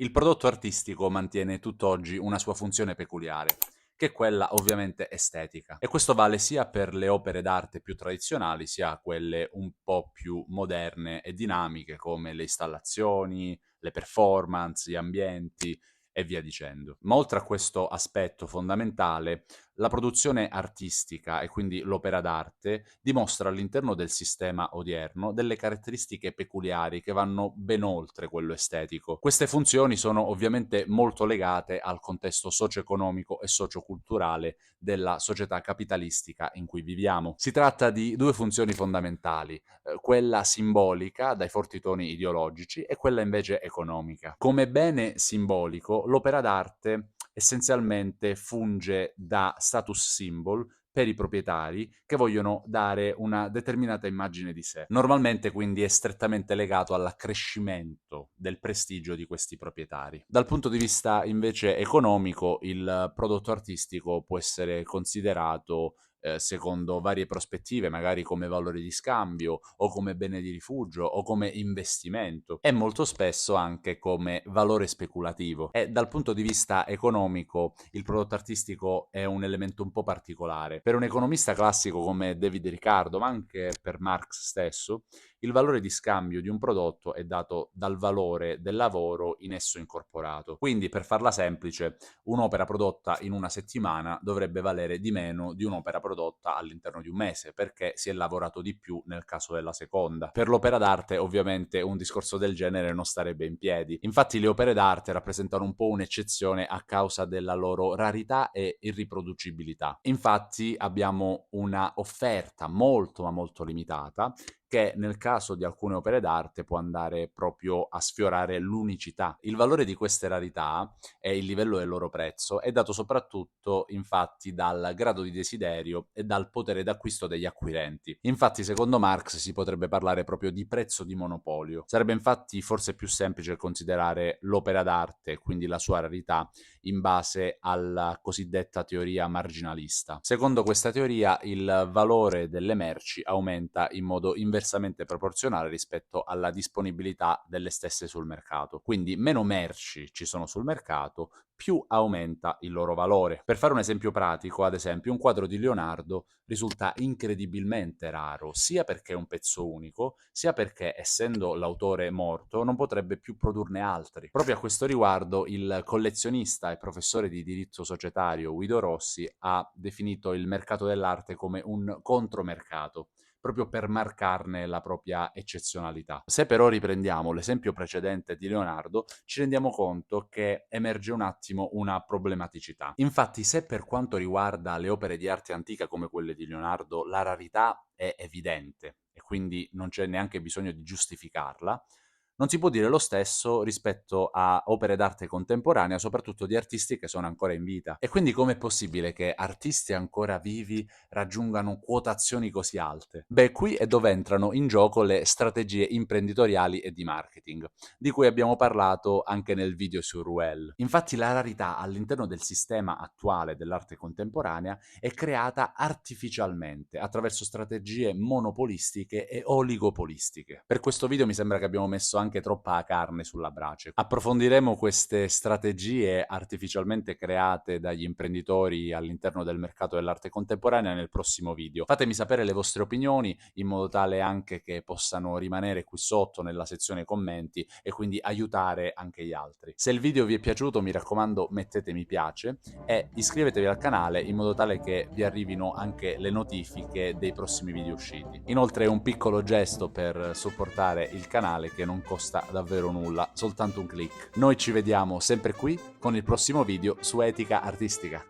Il prodotto artistico mantiene tutt'oggi una sua funzione peculiare, che è quella ovviamente estetica. E questo vale sia per le opere d'arte più tradizionali, sia quelle un po' più moderne e dinamiche, come le installazioni, le performance, gli ambienti e via dicendo. Ma oltre a questo aspetto fondamentale, la produzione artistica e quindi l'opera d'arte dimostra all'interno del sistema odierno delle caratteristiche peculiari che vanno ben oltre quello estetico. Queste funzioni sono ovviamente molto legate al contesto socio-economico e socio-culturale della società capitalistica in cui viviamo. Si tratta di due funzioni fondamentali, quella simbolica dai forti toni ideologici e quella invece economica. Come bene simbolico, l'opera d'arte essenzialmente funge da status symbol per i proprietari che vogliono dare una determinata immagine di sé. Normalmente quindi è strettamente legato all'accrescimento del prestigio di questi proprietari. Dal punto di vista invece economico, il prodotto artistico può essere considerato secondo varie prospettive, magari come valore di scambio o come bene di rifugio o come investimento e molto spesso anche come valore speculativo. E dal punto di vista economico il prodotto artistico è un elemento un po' particolare. Per un economista classico come David Ricardo, ma anche per Marx stesso, il valore di scambio di un prodotto è dato dal valore del lavoro in esso incorporato. Quindi, per farla semplice, un'opera prodotta in una settimana dovrebbe valere di meno di un'opera prodotta all'interno di un mese, perché si è lavorato di più nel caso della seconda. Per l'opera d'arte, ovviamente, un discorso del genere non starebbe in piedi. Infatti, le opere d'arte rappresentano un po' un'eccezione a causa della loro rarità e irriproducibilità. Infatti, abbiamo una offerta molto ma molto limitata che nel caso di alcune opere d'arte può andare proprio a sfiorare l'unicità. Il valore di queste rarità e il livello del loro prezzo è dato soprattutto infatti dal grado di desiderio e dal potere d'acquisto degli acquirenti. Infatti, secondo Marx, si potrebbe parlare proprio di prezzo di monopolio. Sarebbe infatti forse più semplice considerare l'opera d'arte, quindi la sua rarità, in base alla cosiddetta teoria marginalista. Secondo questa teoria, il valore delle merci aumenta in modo inversamente proporzionale rispetto alla disponibilità delle stesse sul mercato. Quindi meno merci ci sono sul mercato, più aumenta il loro valore. Per fare un esempio pratico, ad esempio, un quadro di Leonardo risulta incredibilmente raro, sia perché è un pezzo unico, sia perché, essendo l'autore morto, non potrebbe più produrne altri. Proprio a questo riguardo, il collezionista e professore di diritto societario Guido Rossi ha definito il mercato dell'arte come un contromercato, proprio per marcarne la propria eccezionalità. Se però riprendiamo l'esempio precedente di Leonardo, ci rendiamo conto che emerge un attimo una problematicità. Infatti, se per quanto riguarda le opere di arte antica come quelle di Leonardo la rarità è evidente e quindi non c'è neanche bisogno di giustificarla, non si può dire lo stesso rispetto a opere d'arte contemporanea, soprattutto di artisti che sono ancora in vita. E quindi com'è possibile che artisti ancora vivi raggiungano quotazioni così alte? Beh, qui è dove entrano in gioco le strategie imprenditoriali e di marketing, di cui abbiamo parlato anche nel video su Ruel. Infatti la rarità all'interno del sistema attuale dell'arte contemporanea è creata artificialmente attraverso strategie monopolistiche e oligopolistiche. Per questo video mi sembra che abbiamo messo anche troppa carne sulla brace. Approfondiremo queste strategie artificialmente create dagli imprenditori all'interno del mercato dell'arte contemporanea nel prossimo video. Fatemi sapere le vostre opinioni in modo tale anche che possano rimanere qui sotto nella sezione commenti e quindi aiutare anche gli altri. Se il video vi è piaciuto, mi raccomando, mettete mi piace e iscrivetevi al canale in modo tale che vi arrivino anche le notifiche dei prossimi video usciti. Inoltre è un piccolo gesto per supportare il canale che non costa davvero nulla, soltanto un click. Noi ci vediamo sempre qui con il prossimo video su etica artistica.